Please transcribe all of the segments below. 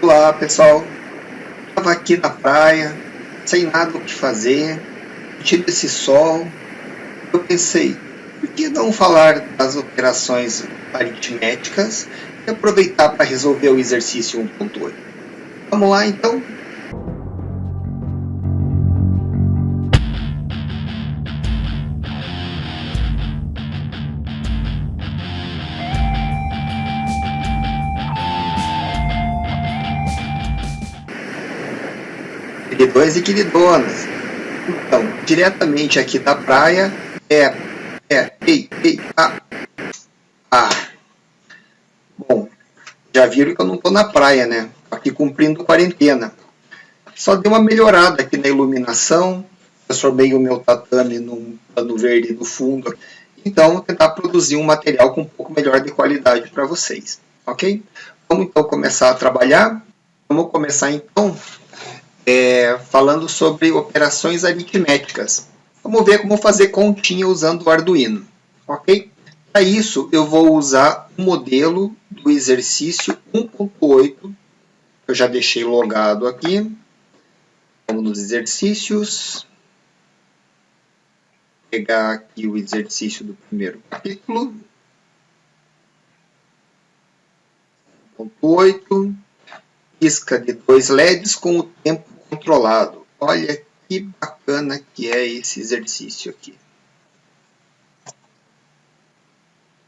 Olá pessoal, estava aqui na praia, sem nada o que fazer, tive esse sol, eu pensei, por que não falar das operações aritméticas e aproveitar para resolver o exercício 1.8? Vamos lá então? Queridões e queridonas, então, diretamente aqui da praia, Bom, já viram que eu não estou na praia, né? Aqui cumprindo quarentena. Só deu uma melhorada aqui na iluminação, transformei o meu tatame num pano verde no fundo. Então, vou tentar produzir um material com um pouco melhor de qualidade para vocês, ok? Vamos então começar a trabalhar. Vamos começar então falando sobre operações aritméticas. Vamos ver como fazer continha usando o Arduino, ok? Para isso, eu vou usar o modelo do exercício 1.8, eu já deixei logado aqui. Vamos nos exercícios. Pegar aqui o exercício do primeiro capítulo. 1.8. Pisca de 2 LEDs com o tempo controlado. Olha que bacana que é esse exercício aqui.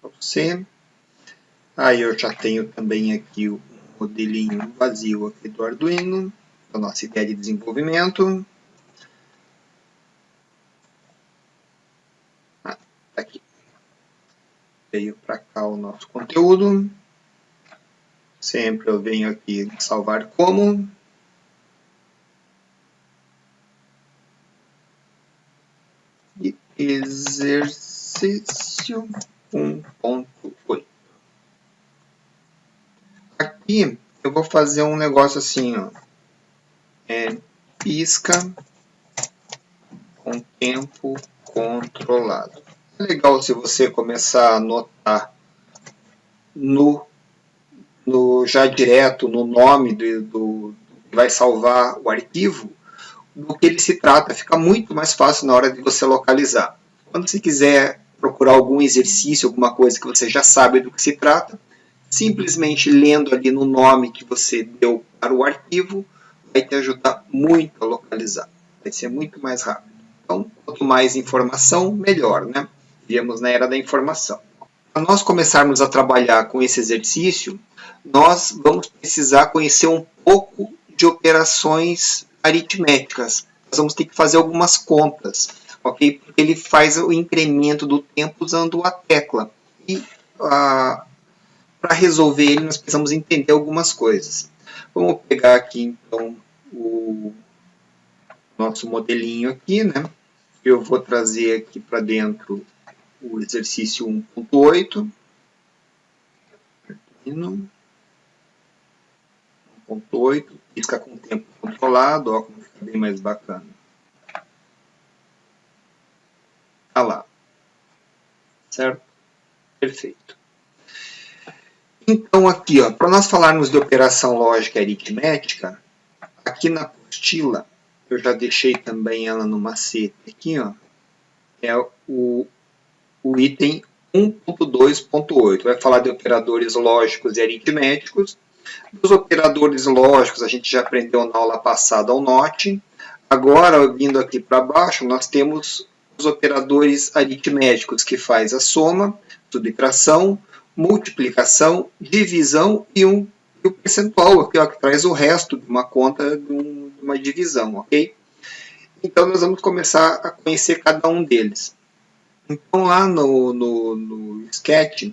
Para você. Aí eu já tenho também aqui o modelinho vazio aqui do Arduino, da nossa ideia de desenvolvimento. Aqui. Veio para cá o nosso conteúdo. Sempre eu venho aqui salvar como. E exercício 1.8. Aqui eu vou fazer um negócio assim, ó. Pisca com tempo controlado. É legal se você começar a anotar já direto no nome do que vai salvar o arquivo, do que ele se trata. Fica muito mais fácil na hora de você localizar. Quando você quiser procurar algum exercício, alguma coisa que você já sabe do que se trata, simplesmente lendo ali no nome que você deu para o arquivo, vai te ajudar muito a localizar. Vai ser muito mais rápido. Então, quanto mais informação, melhor, né? Vivemos na era da informação. Para nós começarmos a trabalhar com esse exercício, nós vamos precisar conhecer um pouco de operações aritméticas. Nós vamos ter que fazer algumas contas, ok? Porque ele faz o incremento do tempo usando a tecla. E para resolver ele, nós precisamos entender algumas coisas. Vamos pegar aqui, então, o nosso modelinho aqui, né? Eu vou trazer aqui para dentro o exercício 1.8. 1.8, pisca com tempo controlado, ó, como fica bem mais bacana. Tá lá. Certo? Perfeito. Então, aqui, ó, para nós falarmos de operação lógica e aritmética, aqui na apostila, eu já deixei também ela no macete aqui, ó, é o item 1.2.8. Vai falar de operadores lógicos e aritméticos. Dos operadores lógicos, a gente já aprendeu na aula passada o NOT. Agora, vindo aqui para baixo, nós temos os operadores aritméticos, que faz a soma, subtração, multiplicação, divisão e o percentual, aqui, ó, que traz o resto de uma conta de uma divisão, ok? Então, nós vamos começar a conhecer cada um deles. Então, lá no Sketch,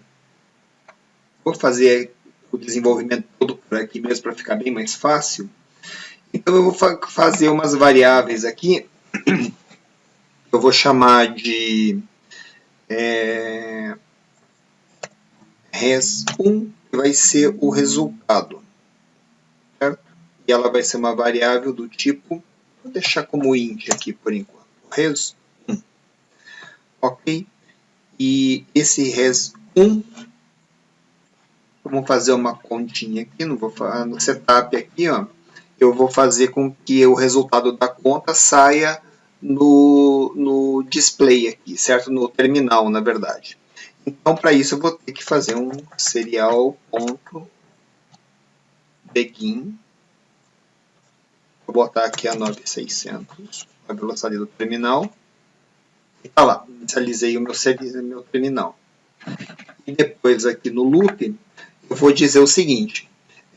vou fazer o desenvolvimento todo por aqui mesmo para ficar bem mais fácil. Então, eu vou fazer umas variáveis aqui. Eu vou chamar de res1, que vai ser o resultado. Certo? E ela vai ser uma variável do tipo, vou deixar como int aqui por enquanto, res1. Ok? E esse res1 Vamos fazer uma continha aqui, não vou falar no setup aqui, ó. Eu vou fazer com que o resultado da conta saia no display aqui, certo? No terminal, na verdade. Então, para isso, eu vou ter que fazer um serial.begin. Vou botar aqui a 9600, a velocidade do terminal. E tá lá, inicializei o meu terminal. E depois aqui no loop, eu vou dizer o seguinte.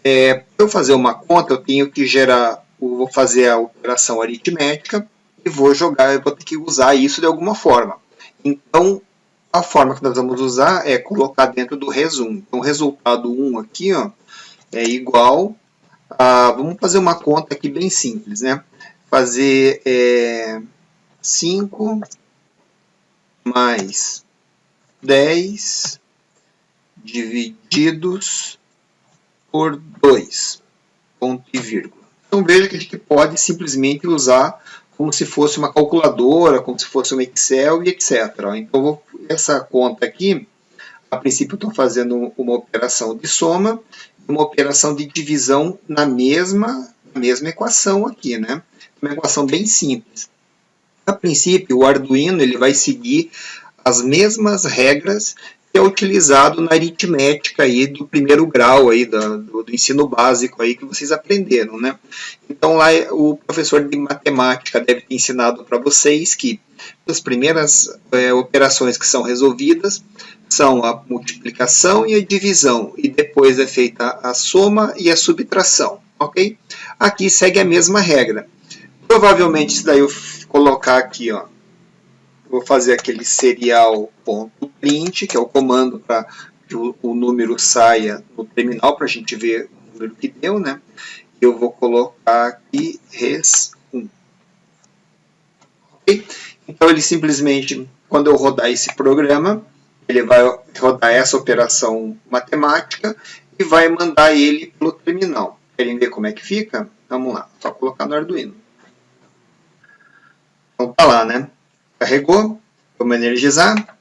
Para eu fazer uma conta, eu tenho que gerar, vou fazer a operação aritmética e vou jogar, eu vou ter que usar isso de alguma forma. Então, a forma que nós vamos usar é colocar dentro do resumo. Então, o resultado 1 aqui, ó, é igual a, vamos fazer uma conta aqui bem simples, né? Fazer 5 mais 10 divididos por 2, ponto e vírgula. Então veja que a gente pode simplesmente usar como se fosse uma calculadora, como se fosse um Excel e etc. Então essa conta aqui, a princípio eu estou fazendo uma operação de soma e uma operação de divisão na mesma equação aqui, né? Uma equação bem simples. A princípio, o Arduino ele vai seguir as mesmas regras que é utilizado na aritmética aí do primeiro grau aí do ensino básico aí que vocês aprenderam, né? Então lá o professor de matemática deve ter ensinado para vocês que as primeiras operações que são resolvidas são a multiplicação e a divisão e depois é feita a soma e a subtração, ok? Aqui segue a mesma regra. Provavelmente se daí eu colocar aqui, ó, vou fazer aquele serial.print, que é o comando para que o número saia no terminal, para a gente ver o número que deu, né? Eu vou colocar aqui res1. Okay? Então, ele simplesmente, quando eu rodar esse programa, ele vai rodar essa operação matemática e vai mandar ele pelo terminal. Querem ver como é que fica? Vamos lá, só colocar no Arduino. Então, tá lá, né? Carregou. Vamos energizar.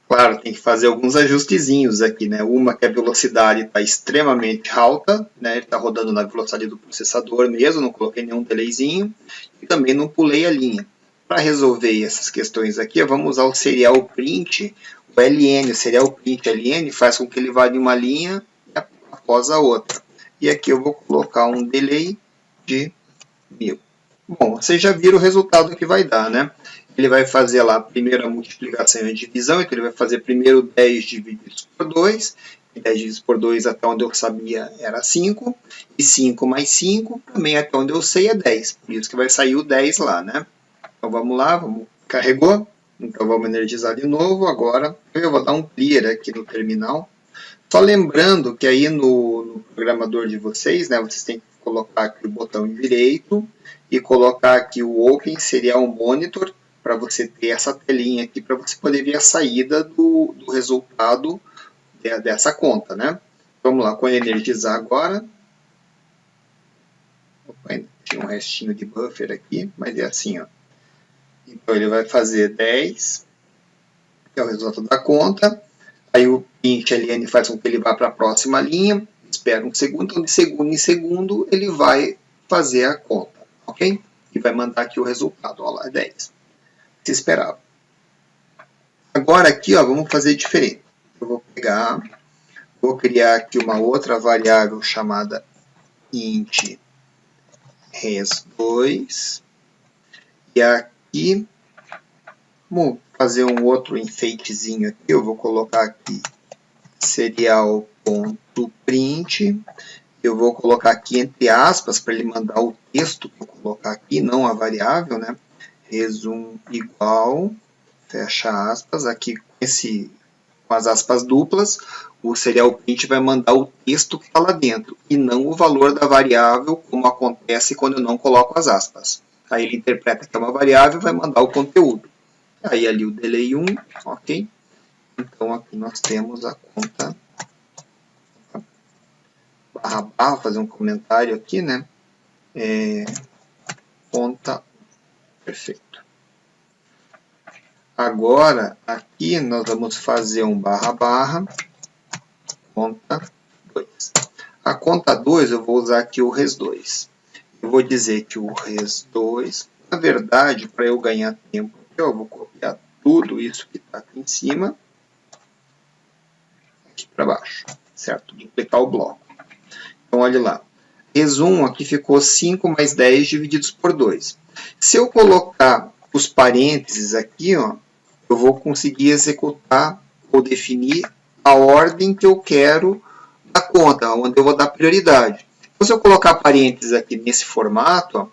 Claro, tem que fazer alguns ajustezinhos aqui, né? Uma que a velocidade está extremamente alta, né? Ele está rodando na velocidade do processador mesmo, não coloquei nenhum delayzinho e também não pulei a linha. Para resolver essas questões aqui, vamos usar o serial print, o LN, o serial print LN faz com que ele vá de uma linha após a outra. E aqui eu vou colocar um delay de 1000. Bom, vocês já viram o resultado que vai dar, né? Ele vai fazer lá a primeira multiplicação e a divisão, então ele vai fazer primeiro 10 divididos por 2, 10 divididos por 2 até onde eu sabia era 5, e 5 mais 5 também até onde eu sei é 10, por isso que vai sair o 10 lá, né? Então vamos lá, carregou, então vamos energizar de novo, agora eu vou dar um clear aqui no terminal, só lembrando que aí no programador de vocês, né, vocês têm que colocar aqui o botão direito e colocar aqui o Open Serial Monitor para você ter essa telinha aqui para você poder ver a saída do resultado dessa conta, né? Vamos lá, com energizar agora. Opa, tinha um restinho de buffer aqui, mas é assim, ó. Então ele vai fazer 10, que é o resultado da conta. Aí o print LN faz com que ele vá para a próxima linha, espera um segundo, então de segundo em segundo ele vai fazer a conta, ok? E vai mandar aqui o resultado, olha lá, 10. Se esperava. Agora aqui, ó, vamos fazer diferente. Eu vou pegar, vou criar aqui uma outra variável chamada int res2 e aqui vamos fazer um outro enfeitezinho aqui. Eu vou colocar aqui serial.print. Eu vou colocar aqui entre aspas para ele mandar o texto que eu colocar aqui, não a variável, né? Res1 igual, fecha aspas, aqui com as aspas duplas, o serial print vai mandar o texto que está lá dentro e não o valor da variável, como acontece quando eu não coloco as aspas. Aí ele interpreta que é uma variável e vai mandar o conteúdo. Aí ali o delay 1, ok? Então aqui nós temos a conta barra, fazer um comentário aqui, né? Conta, perfeito. Agora, aqui nós vamos fazer um barra barra, conta 2. A conta 2 eu vou usar aqui o res2. Eu vou dizer que o res2, na verdade, para eu ganhar tempo, eu vou copiar tudo isso que está aqui em cima, aqui para baixo, certo? Duplicar o bloco. Então, olha lá. Res1 aqui ficou 5 mais 10 divididos por 2. Se eu colocar os parênteses aqui, ó, eu vou conseguir executar ou definir a ordem que eu quero da conta, onde eu vou dar prioridade. Então, se eu colocar parênteses aqui nesse formato, ó,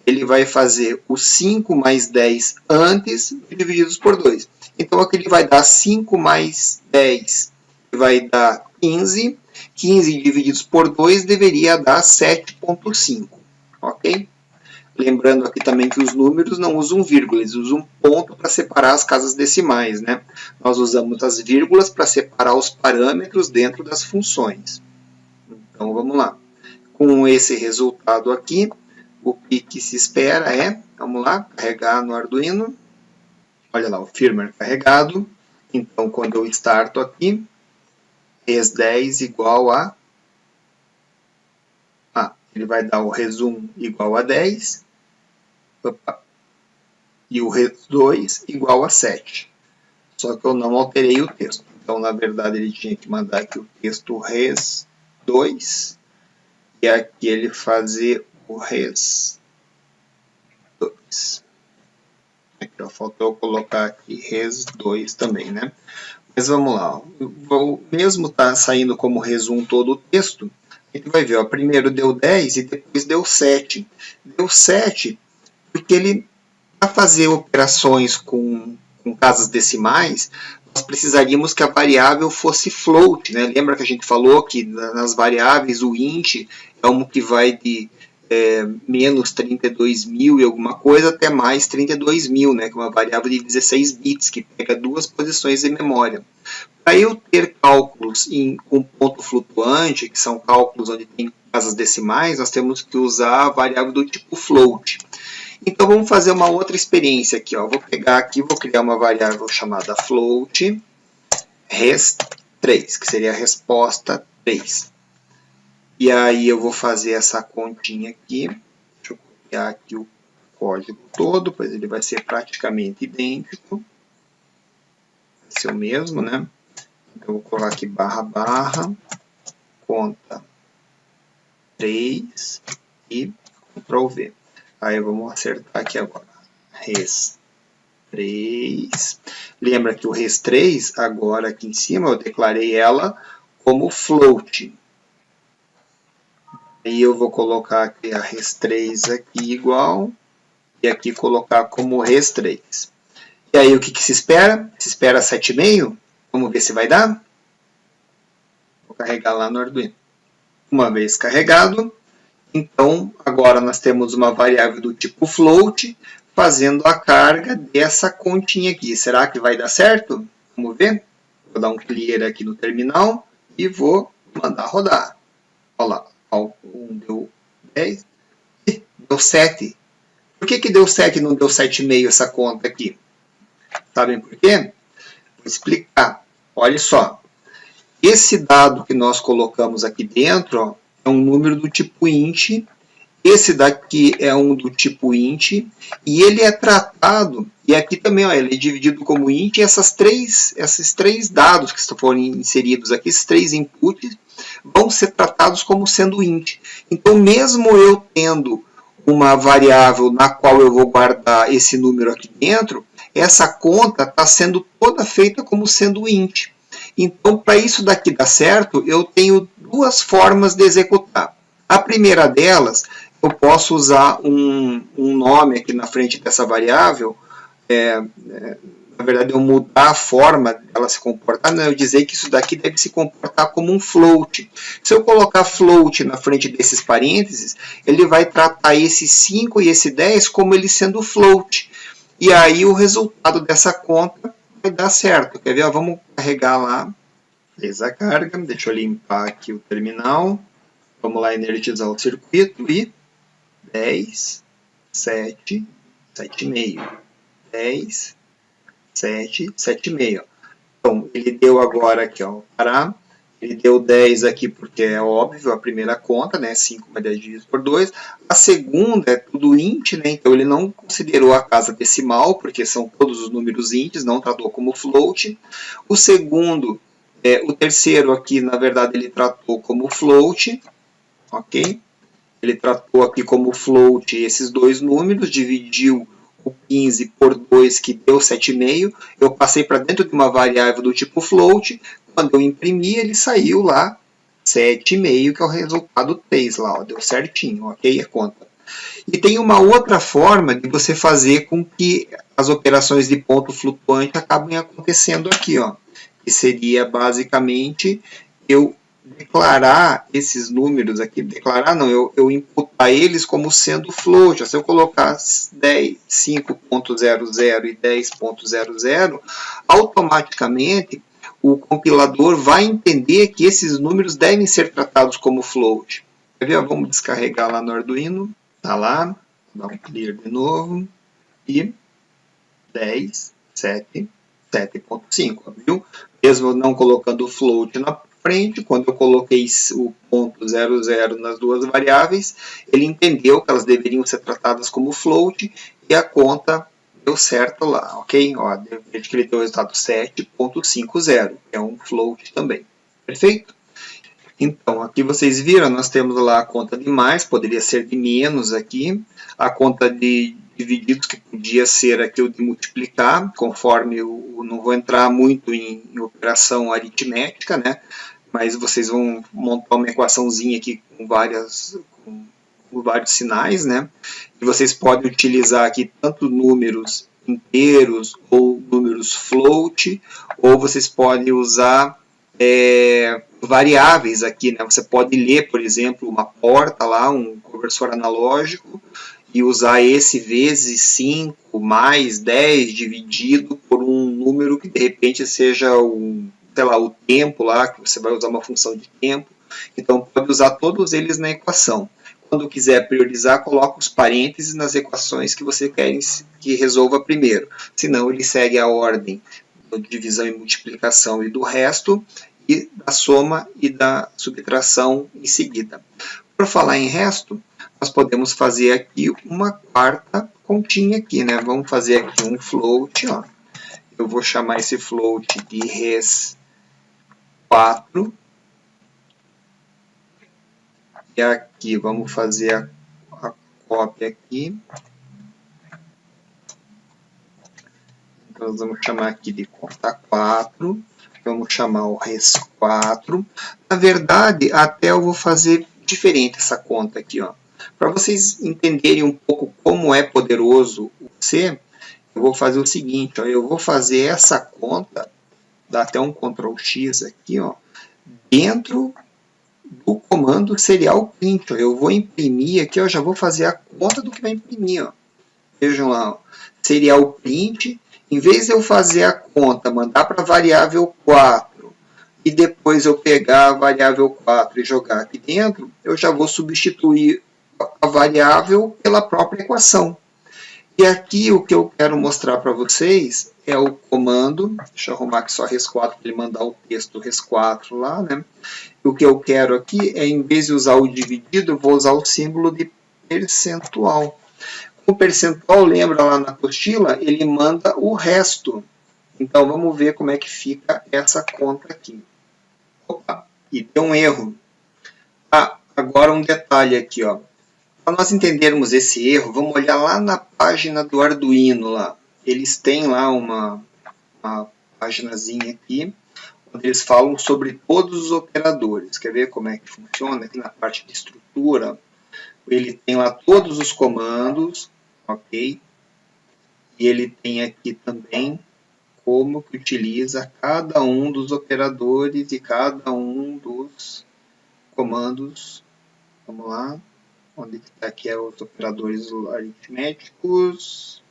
ele vai fazer o 5 mais 10 antes divididos por 2. Então, aqui ele vai dar 5 mais 10, vai dar 15. 15 divididos por 2 deveria dar 7,5. Ok? Lembrando aqui também que os números não usam vírgula, eles usam ponto para separar as casas decimais, né? Nós usamos as vírgulas para separar os parâmetros dentro das funções. Então, vamos lá. Com esse resultado aqui, o que se espera é, vamos lá, carregar no Arduino. Olha lá, o firmware carregado. Então, quando eu starto aqui, res10 igual a... ele vai dar o res1 igual a 10. Opa. E o res2 igual a 7. Só que eu não alterei o texto. Então, na verdade, ele tinha que mandar aqui o texto res2 e aqui ele fazer o res2. Aqui, ó, faltou eu colocar aqui res2 também, né? Mas vamos lá. Mesmo tá saindo como res1 todo o texto, a gente vai ver, ó, primeiro deu 10 e depois deu 7. Deu 7 porque ele, para fazer operações com casas decimais, nós precisaríamos que a variável fosse float, né? Lembra que a gente falou que nas variáveis o int é um que vai de menos 32.000 e alguma coisa até mais 32.000, né? Que é uma variável de 16 bits, que pega duas posições de memória. Para eu ter cálculos com ponto flutuante, que são cálculos onde tem casas decimais, nós temos que usar a variável do tipo float. Então, vamos fazer uma outra experiência aqui. Ó. Vou pegar aqui, vou criar uma variável chamada float res3, que seria a resposta 3. E aí eu vou fazer essa continha aqui. Deixa eu copiar aqui o código todo, pois ele vai ser praticamente idêntico. Vai ser o mesmo, né? Então, eu vou colocar aqui barra barra, conta 3 e Ctrl V. Aí vamos acertar aqui agora. res3. Lembra que o res3, agora aqui em cima, eu declarei ela como float. Aí eu vou colocar aqui a res3 aqui igual. E aqui colocar como res3. E aí o que se espera? Se espera 7,5? Vamos ver se vai dar? Vou carregar lá no Arduino. Uma vez carregado, então agora nós temos uma variável do tipo float fazendo a carga dessa continha aqui. Será que vai dar certo? Vamos ver? Vou dar um clear aqui no terminal e vou mandar rodar. Olha lá, 1 deu 10 e deu 7. Por que deu 7 e não deu 7,5 essa conta aqui? Sabem por quê? Vou explicar. Olha só. Esse dado que nós colocamos aqui dentro, ó, é um número do tipo int. Esse daqui é um do tipo int. E ele é tratado, e aqui também ó, ele é dividido como int. E esses três dados que foram inseridos aqui, esses três inputs, vão ser tratados como sendo int. Então, mesmo eu tendo uma variável na qual eu vou guardar esse número aqui dentro, essa conta está sendo toda feita como sendo int. Então, para isso daqui dar certo, eu tenho duas formas de executar. A primeira delas, eu posso usar um nome aqui na frente dessa variável, na verdade, eu mudar a forma dela se comportar, não, eu dizer que isso daqui deve se comportar como um float. Se eu colocar float na frente desses parênteses, ele vai tratar esse 5 e esse 10 como ele sendo float. E aí o resultado dessa conta vai dar certo. Quer ver? Vamos carregar lá. Fez a carga. Deixa eu limpar aqui o terminal. Vamos lá energizar o circuito e 10, 7, 7,5. 10, 7, 7,5. Então, ele deu agora aqui, ó, parar. Ele deu 10 aqui porque é óbvio, a primeira conta, né? 5 mais 10 dividido por 2. A segunda é tudo int, né? Então ele não considerou a casa decimal, porque são todos os números ints, não tratou como float. O segundo, o terceiro aqui, na verdade, ele tratou como float, ok? Ele tratou aqui como float esses dois números, dividiu o 15 por 2, que deu 7,5. Eu passei para dentro de uma variável do tipo float. Quando eu imprimi, ele saiu lá 7,5, que é o resultado 3 lá, ó, deu certinho, ok? A conta. E tem uma outra forma de você fazer com que as operações de ponto flutuante acabem acontecendo aqui, ó, que seria basicamente eu declarar esses números aqui, declarar não, eu imputar eles como sendo float. Se eu colocar 5.00 e 10.00, automaticamente o compilador vai entender que esses números devem ser tratados como float. Quer ver? Vamos descarregar lá no Arduino. Tá lá, dá um clear de novo. E 10, 7, 7.5, viu? Mesmo não colocando o float na frente, quando eu coloquei o ponto 00 nas duas variáveis, ele entendeu que elas deveriam ser tratadas como float e a conta deu certo lá, ok? Ó, veja que ele deu o resultado 7.50, que é um float também. Perfeito? Então, aqui vocês viram, nós temos lá a conta de mais, poderia ser de menos aqui, a conta de divididos, que podia ser aqui o de multiplicar, conforme eu não vou entrar muito em operação aritmética, né? Mas vocês vão montar uma equaçãozinha aqui com vários sinais, né? E vocês podem utilizar aqui tanto números inteiros ou números float, ou vocês podem usar variáveis aqui, né? Você pode ler, por exemplo, uma porta lá, um conversor analógico, e usar esse vezes 5 mais 10 dividido por um número que de repente seja sei lá, o tempo lá, que você vai usar uma função de tempo. Então pode usar todos eles na equação. Quando quiser priorizar, coloca os parênteses nas equações que você quer que resolva primeiro. Senão ele segue a ordem da divisão e multiplicação e do resto, e da soma e da subtração em seguida. Por falar em resto, nós podemos fazer aqui uma quarta continha aqui, né? Vamos fazer aqui um float, ó. Eu vou chamar esse float de res4. E aqui vamos fazer a cópia aqui. Então, nós vamos chamar aqui de conta 4. Vamos chamar o res4. Na verdade, até eu vou fazer diferente essa conta aqui, ó. Para vocês entenderem um pouco como é poderoso o C, eu vou fazer o seguinte, ó, eu vou fazer essa conta, dá até um Ctrl X aqui, ó, dentro do comando serial print. Ó, eu vou imprimir aqui, eu já vou fazer a conta do que vai imprimir. Ó. Vejam lá, ó, serial print, em vez de eu fazer a conta, mandar para a variável 4, e depois eu pegar a variável 4 e jogar aqui dentro, eu já vou substituir a variável pela própria equação. E aqui o que eu quero mostrar para vocês é o comando, deixa eu arrumar aqui só res4 para ele mandar o texto res4 lá, né? O que eu quero aqui é, em vez de usar o dividido, eu vou usar o símbolo de percentual. O percentual, lembra lá na apostila, ele manda o resto. Então vamos ver como é que fica essa conta aqui. Opa, e deu um erro. Ah, agora um detalhe aqui, ó. Para nós entendermos esse erro, vamos olhar lá na página do Arduino. Lá. Eles têm lá uma paginazinha aqui, onde eles falam sobre todos os operadores. Quer ver como é que funciona? Aqui na parte de estrutura, ele tem lá todos os comandos, ok? E ele tem aqui também como que utiliza cada um dos operadores e cada um dos comandos. Vamos lá. Onde está aqui os operadores aritméticos?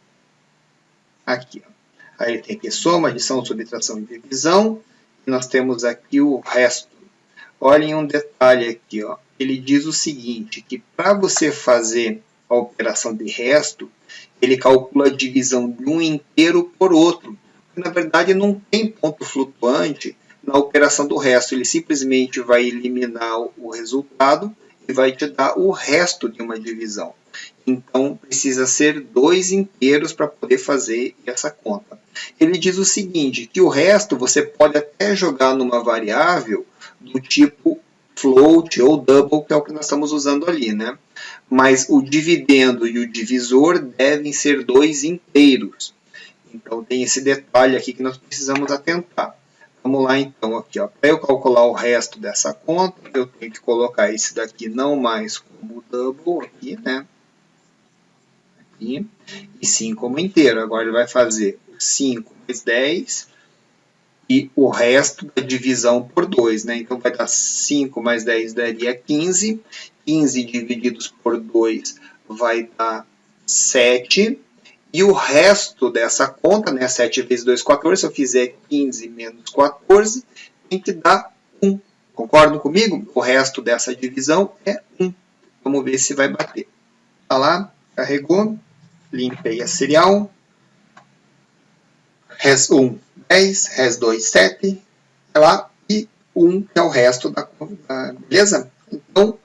Aqui. Ó. Aí tem aqui soma, adição, subtração e divisão. E nós temos aqui o resto. Olhem um detalhe aqui. Ó. Ele diz o seguinte, que para você fazer a operação de resto, ele calcula a divisão de um inteiro por outro. na verdade não tem ponto flutuante na operação do resto, ele simplesmente vai eliminar o resultado e vai te dar o resto de uma divisão. Então, precisa ser 2 inteiros para poder fazer essa conta. Ele diz o seguinte, que o resto você pode até jogar numa variável do tipo float ou double, que é o que nós estamos usando ali, né? Mas o dividendo e o divisor devem ser 2 inteiros. Então, tem esse detalhe aqui que nós precisamos atentar. Vamos lá, então, aqui, ó. Para eu calcular o resto dessa conta, eu tenho que colocar esse daqui não mais como double aqui, né? Aqui, e sim como inteiro. Agora ele vai fazer 5 mais 10 e o resto da divisão por 2, né? Então vai dar 5 mais 10 daria 15. 15 divididos por 2 vai dar 7. E o resto dessa conta, né? 7 vezes 2, 14. Se eu fizer 15 menos 14, tem que dar 1. Concordam comigo? O resto dessa divisão é 1. Vamos ver se vai bater. Tá lá, carregou. Limpei a serial. Res 1, 10. Res 2, 7. Tá lá. E 1 que é o resto da conta. Beleza? Então,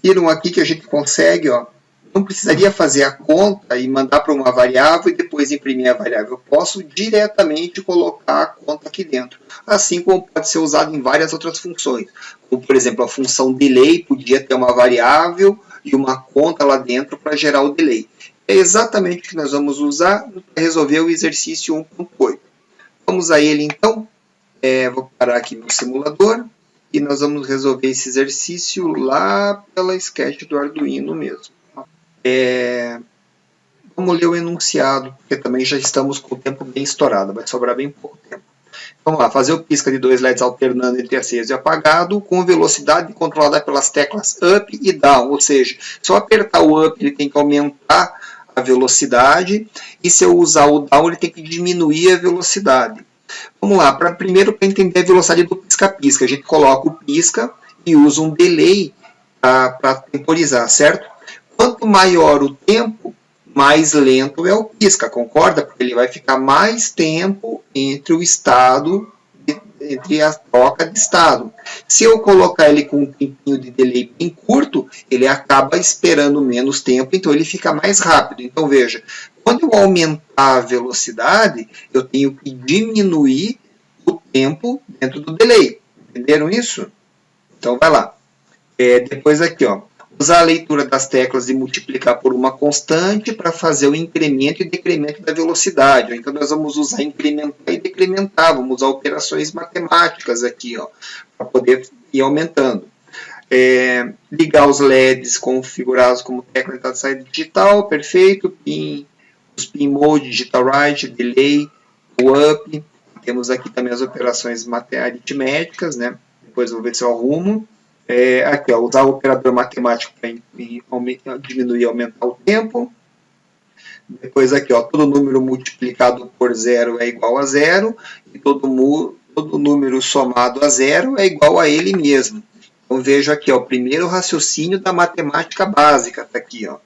viram aqui que a gente consegue, ó. Não precisaria fazer a conta e mandar para uma variável e depois imprimir a variável. Eu posso diretamente colocar a conta aqui dentro. Assim como pode ser usado em várias outras funções. Como, por exemplo, a função delay podia ter uma variável e uma conta lá dentro para gerar o delay. É exatamente o que nós vamos usar para resolver o exercício 1.8. Vamos a ele então. Vou parar aqui no simulador. E nós vamos resolver esse exercício lá pela sketch do Arduino mesmo. Vamos ler o enunciado, porque também já estamos com o tempo bem estourado, vai sobrar bem pouco tempo. Vamos lá, fazer o pisca de 2 LEDs alternando entre aceso e apagado, com velocidade controlada pelas teclas up e down, ou seja, se eu apertar o up ele tem que aumentar a velocidade, e se eu usar o down ele tem que diminuir a velocidade. Vamos lá, primeiro para entender a velocidade do pisca-pisca, a gente coloca o pisca e usa um delay para temporizar, certo? Quanto maior o tempo, mais lento é o pisca, concorda? Porque ele vai ficar mais tempo entre o estado, entre a troca de estado. Se eu colocar ele com um tempinho de delay bem curto, ele acaba esperando menos tempo, então ele fica mais rápido. Então veja, quando eu aumentar a velocidade, eu tenho que diminuir o tempo dentro do delay. Entenderam isso? Então vai lá. Depois aqui, ó. Usar a leitura das teclas e multiplicar por uma constante para fazer o incremento e decremento da velocidade. Então, nós vamos usar incrementar e decrementar. Vamos usar operações matemáticas aqui, para poder ir aumentando. Ligar os LEDs configurados como tecla de entrada e saída digital. Perfeito. Os pin mode, digital write, delay, up. Temos aqui também as operações aritméticas, né? Depois eu vou ver se eu arrumo. Aqui, ó, usar o operador matemático para diminuir e aumentar o tempo. Depois aqui, ó, todo número multiplicado por 0 é igual a 0. E todo número somado a 0 é igual a ele mesmo. Então veja aqui, ó, o primeiro raciocínio da matemática básica está aqui. Ó.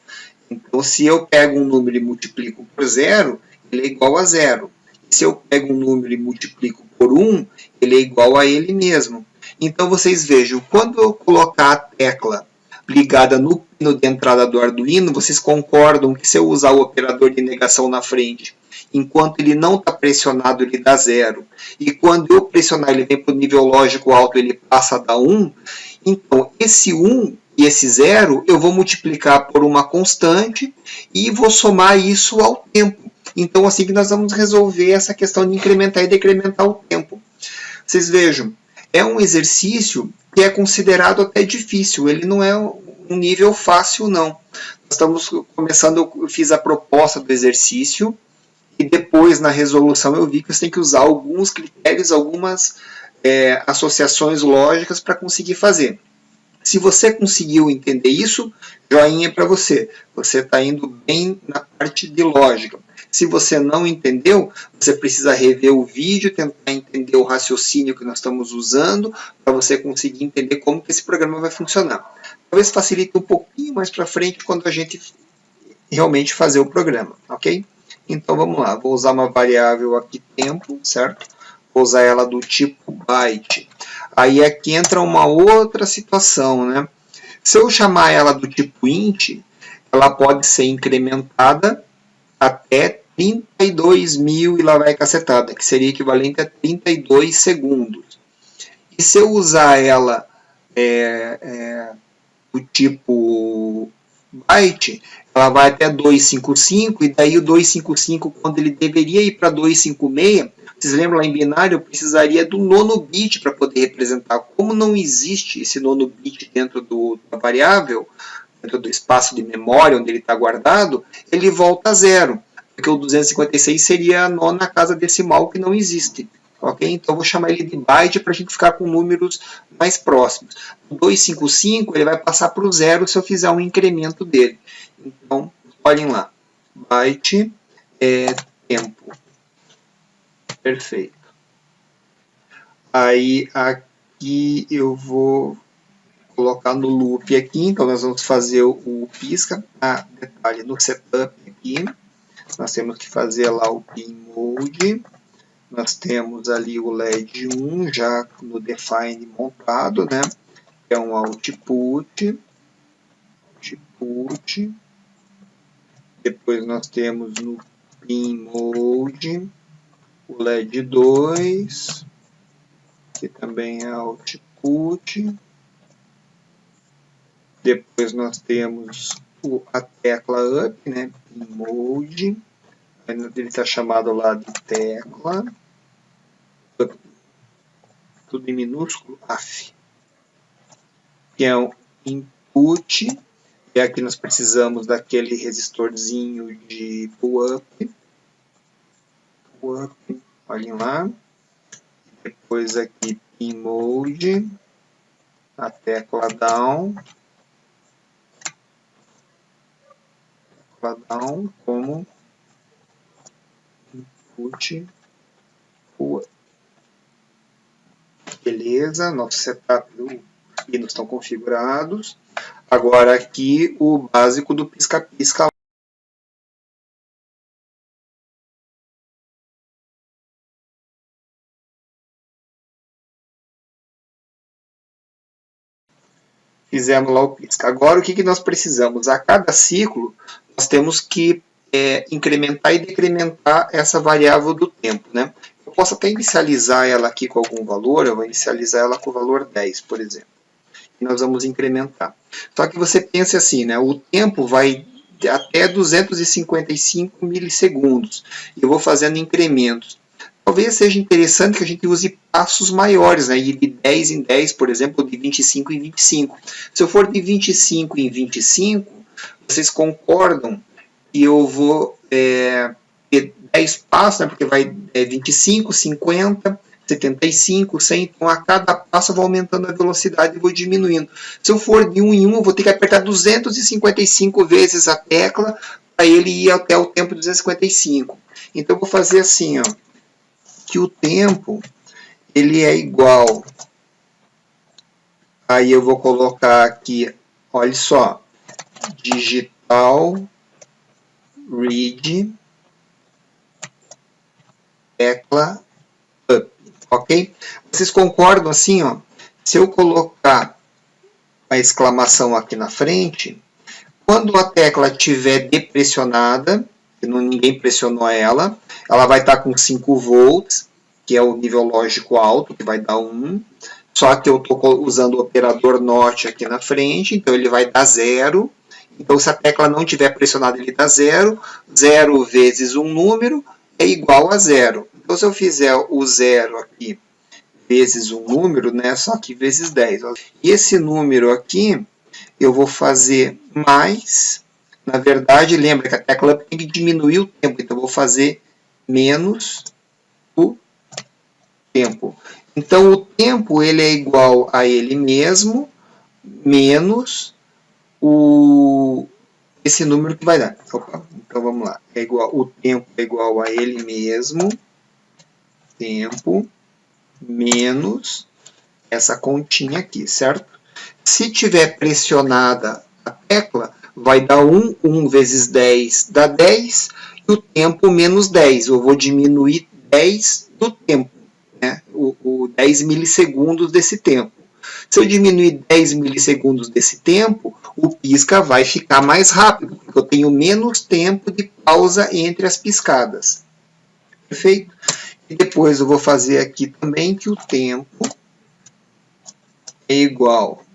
Então se eu pego um número e multiplico por 0, ele é igual a 0. E se eu pego um número e multiplico por 1, ele é igual a ele mesmo. Então, vocês vejam, quando eu colocar a tecla ligada no pino de entrada do Arduino, vocês concordam que se eu usar o operador de negação na frente, enquanto ele não está pressionado, ele dá 0. E quando eu pressionar, ele vem para o nível lógico alto, ele passa a dar 1. Então, esse 1 e esse 0, eu vou multiplicar por uma constante e vou somar isso ao tempo. Então, assim que nós vamos resolver essa questão de incrementar e decrementar o tempo. Vocês vejam. É um exercício que é considerado até difícil, ele não é um nível fácil, não. Nós estamos começando, eu fiz a proposta do exercício, e depois na resolução eu vi que você tem que usar alguns critérios, algumas associações lógicas para conseguir fazer. Se você conseguiu entender isso, joinha para você. Você está indo bem na parte de lógica. Se você não entendeu, você precisa rever o vídeo, tentar entender o raciocínio que nós estamos usando, para você conseguir entender como que esse programa vai funcionar. Talvez facilite um pouquinho mais para frente quando a gente realmente fazer o programa, ok? Então vamos lá, vou usar uma variável aqui, tempo, certo? Vou usar ela do tipo byte. Aí aqui entra uma outra situação, né? Se eu chamar ela do tipo int, ela pode ser incrementada até 32.000 e lá vai cacetada, que seria equivalente a 32 segundos. E se eu usar ela do tipo byte, ela vai até 255, e daí o 255, quando ele deveria ir para 256, vocês lembram lá em binário, eu precisaria do nono bit para poder representar. Como não existe esse nono bit dentro da variável, dentro do espaço de memória onde ele está guardado, ele volta a zero, porque o 256 seria a nona casa decimal que não existe. Ok? Então, eu vou chamar ele de byte para a gente ficar com números mais próximos. O 255 ele vai passar para o zero se eu fizer um incremento dele. Então, olhem lá. Byte tempo. Perfeito. Aí, aqui eu vou colocar no loop aqui. Então, nós vamos fazer o pisca. Detalhe, no setup aqui, nós temos que fazer lá o pin mode. Nós temos ali o LED 1 já no define montado, né? Que é um output. Depois nós temos no pin mode o LED 2, que também é output. Depois nós temos a tecla up, né? Pin mode. Ele está chamado lá de tecla. Tudo em minúsculo, AF. Que é um input. E aqui nós precisamos daquele resistorzinho de pull-up. Olhem lá. Depois aqui pin mode. A tecla down. Como input pull-up. Beleza, nosso setup e pinos estão configurados. Agora aqui o básico do pisca-pisca. Fizemos lá o pisca. Agora o que nós precisamos? A cada ciclo nós temos que incrementar e decrementar essa variável do tempo, né? Eu posso até inicializar ela aqui com algum valor, eu vou inicializar ela com o valor 10, por exemplo. E nós vamos incrementar. Só que você pense assim, né? O tempo vai até 255 milissegundos. E eu vou fazendo incrementos. Talvez seja interessante que a gente use passos maiores, né? De 10 em 10, por exemplo, ou de 25 em 25. Se eu for de 25 em 25, vocês concordam que eu vou ter 10 passos, né? Porque vai 25, 50, 75, 100, então a cada passo eu vou aumentando a velocidade e vou diminuindo. Se eu for de 1 em 1, eu vou ter que apertar 255 vezes a tecla para ele ir até o tempo 255. Então eu vou fazer assim, ó, que o tempo ele é igual. Aí eu vou colocar aqui, olha só, digital read tecla up, ok? Vocês concordam assim, ó? Se eu colocar a exclamação aqui na frente, quando a tecla estiver depressionada, que ninguém pressionou ela vai estar com 5 volts, que é o nível lógico alto, que vai dar 1. Só que eu estou usando o operador NOT aqui na frente, então ele vai dar 0. Então, se a tecla não estiver pressionada, ele dá 0. 0 vezes um número é igual a 0. Então, se eu fizer o 0 aqui vezes um número, né, só que vezes 10. E esse número aqui, eu vou fazer mais. Na verdade, lembra que a tecla tem que diminuir o tempo, então eu vou fazer menos o tempo. Então, o tempo ele é igual a ele mesmo, menos esse número que vai dar. Então, vamos lá. O tempo é igual a ele mesmo, tempo, menos essa continha aqui, certo? Se tiver pressionada a tecla, vai dar 1, 1 vezes 10 dá 10, e o tempo menos 10. Eu vou diminuir 10 do tempo, né? O 10 milissegundos desse tempo. Se eu diminuir 10 milissegundos desse tempo, o pisca vai ficar mais rápido, porque eu tenho menos tempo de pausa entre as piscadas. Perfeito? E depois eu vou fazer aqui também que o tempo é igual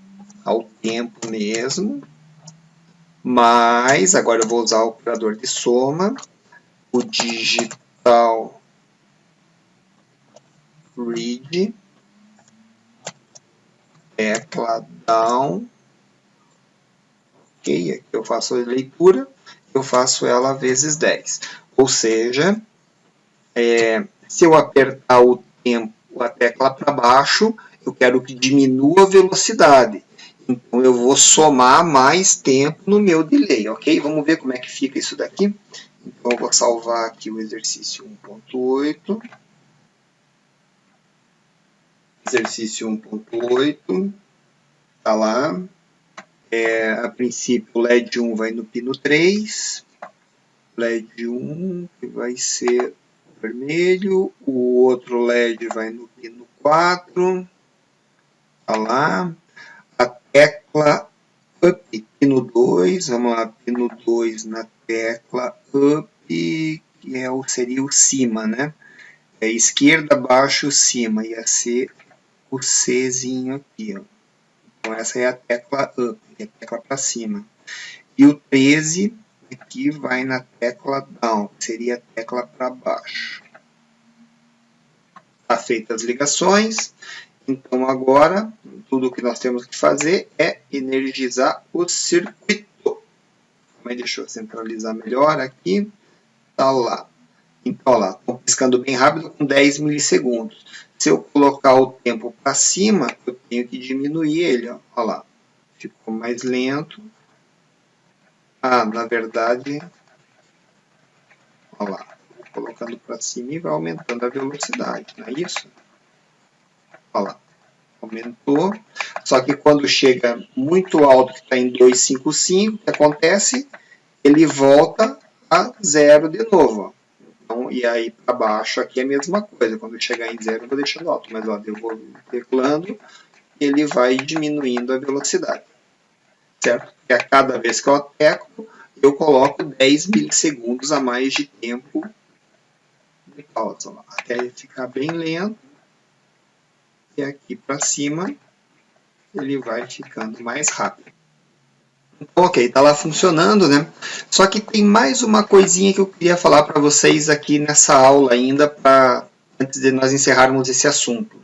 ao tempo mesmo, mas agora eu vou usar o operador de soma, o digital read, tecla down, ok, aqui eu faço a leitura, eu faço ela vezes 10. Ou seja, se eu apertar o tempo, a tecla para baixo, eu quero que diminua a velocidade. Então, eu vou somar mais tempo no meu delay, ok? Vamos ver como é que fica isso daqui. Então, eu vou salvar aqui o exercício 1.8. Exercício 1.8. Está lá. A princípio, o LED 1 vai no pino 3. LED 1, que vai ser vermelho. O outro LED vai no pino 4. Está lá. A tecla up, pino 2, vamos lá, pino 2 na tecla up, que seria o cima, né? É esquerda, baixo, cima, ia ser o Czinho aqui, ó. Então essa é a tecla up, é a tecla para cima. E o 13 aqui vai na tecla down, que seria a tecla para baixo. Tá feitas as ligações. Então, agora, tudo que nós temos que fazer é energizar o circuito. Mas deixa eu centralizar melhor aqui. Está lá. Então, olha lá, estou piscando bem rápido com 10 milissegundos. Se eu colocar o tempo para cima, eu tenho que diminuir ele. Olha lá, ficou mais lento. Na verdade, olha lá, vou colocando para cima e vai aumentando a velocidade, não é isso? Olha lá, aumentou. Só que quando chega muito alto, que está em 255, o que acontece? Ele volta a zero de novo. Então, e aí para baixo aqui é a mesma coisa. Quando chegar em zero, eu vou deixando alto. Mas ó, eu vou teclando e ele vai diminuindo a velocidade. Certo? Porque a cada vez que eu teclo, eu coloco 10 milissegundos a mais de tempo de pausa. Ó, até ele ficar bem lento. E aqui para cima, ele vai ficando mais rápido. Ok, está lá funcionando, né? Só que tem mais uma coisinha que eu queria falar para vocês aqui nessa aula ainda, antes de nós encerrarmos esse assunto.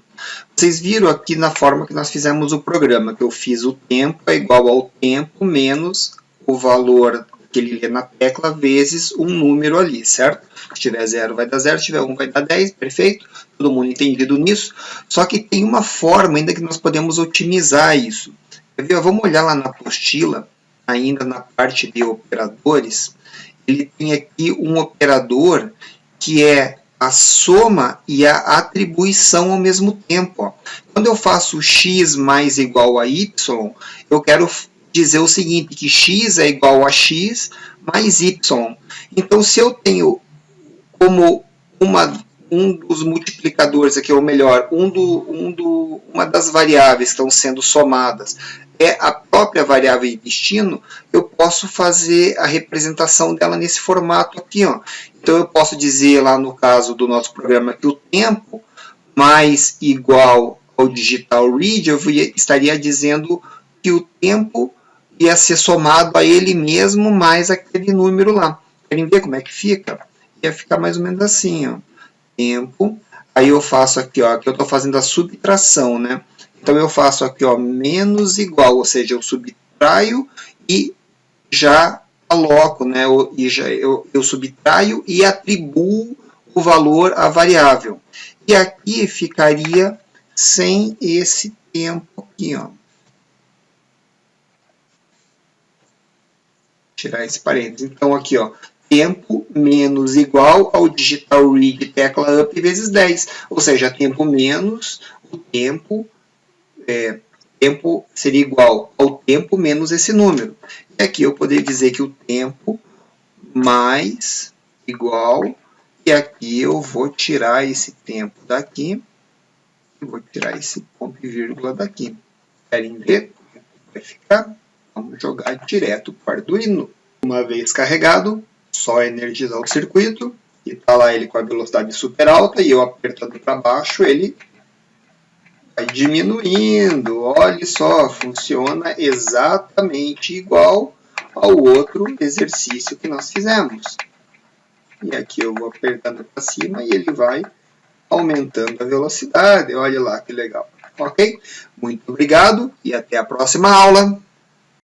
Vocês viram aqui na forma que nós fizemos o programa, que eu fiz o tempo é igual ao tempo menos o valor que ele lê na tecla vezes um número ali, certo? Se tiver 0 vai dar 0, se tiver 1 vai dar 10, perfeito? Todo mundo entendido nisso? Só que tem uma forma ainda que nós podemos otimizar isso. Vamos olhar lá na apostila, ainda na parte de operadores, ele tem aqui um operador que é a soma e a atribuição ao mesmo tempo. Ó. Quando eu faço x mais igual a y, eu quero dizer o seguinte, que x é igual a x mais y. Então, se eu tenho como um dos multiplicadores aqui, ou melhor, uma das variáveis que estão sendo somadas é a própria variável de destino, eu posso fazer a representação dela nesse formato aqui. Ó. Então, eu posso dizer lá no caso do nosso programa que o tempo mais igual ao digital read, eu estaria dizendo que o tempo ia ser somado a ele mesmo mais aquele número lá. Querem ver como é que fica? Ia ficar mais ou menos assim, ó. Tempo, aí eu faço aqui, ó, que eu estou fazendo a subtração, né? Então eu faço aqui, ó, menos igual, ou seja, eu subtraio e já aloco, né? Eu subtraio e atribuo o valor à variável. E aqui ficaria sem esse tempo aqui, ó. Tirar esse parênteses. Então aqui, ó, tempo menos igual ao digital read tecla up vezes 10. Ou seja, tempo menos o tempo, tempo seria igual ao tempo menos esse número. E aqui eu poderia dizer que o tempo mais igual, e aqui eu vou tirar esse tempo daqui, e vou tirar esse ponto e vírgula daqui. Querem ver como vai ficar? Vamos jogar direto para o Arduino. Uma vez carregado, só energizar o circuito, e está lá ele com a velocidade super alta, e eu apertando para baixo, ele vai diminuindo. Olha só, funciona exatamente igual ao outro exercício que nós fizemos. E aqui eu vou apertando para cima e ele vai aumentando a velocidade. Olha lá que legal. Ok? Muito obrigado e até a próxima aula.